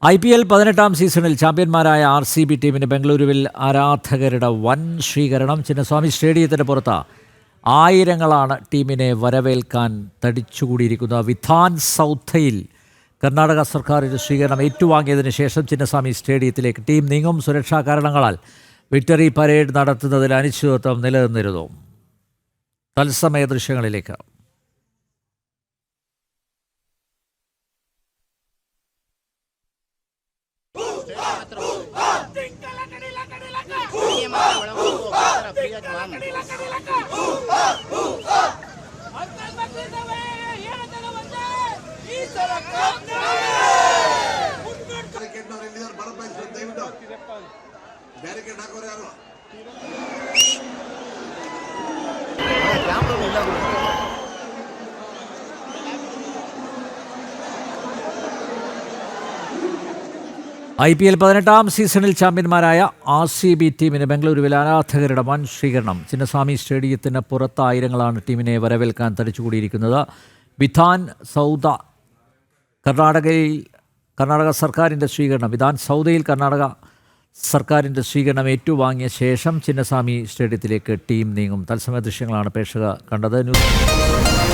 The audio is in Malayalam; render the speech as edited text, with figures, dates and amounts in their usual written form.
IPL 18-ാം സീസണിൽ ചാമ്പ്യന്മാരായ RCB ടീമിന് ബംഗളൂരുവിൽ ആരാധകരുടെ വൻ സ്വീകരണം. ചിന്നസ്വാമി സ്റ്റേഡിയത്തിന് പുറത്ത് ആയിരങ്ങളാണ് ടീമിനെ വരവേൽക്കാൻ തടിച്ചുകൂടിയിരിക്കുന്നത്. വിധാൻ സൗധയിൽ കർണാടക സർക്കാരിൻ്റെ സ്വീകരണം ഏറ്റുവാങ്ങിയതിന് ശേഷം ചിന്നസ്വാമി സ്റ്റേഡിയത്തിലേക്ക് ടീം നീങ്ങും. സുരക്ഷാ കാരണങ്ങളാൽ വിക്ടറി പരേഡ് നടത്തുന്നതിൽ അനിശ്ചിതത്വം നിലനിന്നിരുന്നു. തത്സമയ ദൃശ്യങ്ങളിലേക്ക്. IPL 18-ാം സീസണിൽ ചാമ്പ്യന്മാരായ RCB ടീമിന് ബംഗളൂരുവിൽ ആരാധകരുടെ വൻ സ്വീകരണം. ചിന്നസ്വാമി സ്റ്റേഡിയത്തിന് പുറത്ത് ആയിരങ്ങളാണ് ടീമിനെ വരവേൽക്കാൻ തടിച്ചുകൂടിയിരിക്കുന്നത്. വിധാൻ സൗധ കർണാടക സർക്കാരിൻ്റെ സ്വീകരണം വിധാൻ സൗധയിൽ കർണാടക സർക്കാരിൻ്റെ സ്വീകരണം ഏറ്റുവാങ്ങിയ ശേഷം ചിന്നസ്വാമി സ്റ്റേഡിയത്തിലേക്ക് ടീം നീങ്ങും. തത്സമയ ദൃശ്യങ്ങളാണ് പ്രേക്ഷകർ കണ്ടത്. ന്യൂസ്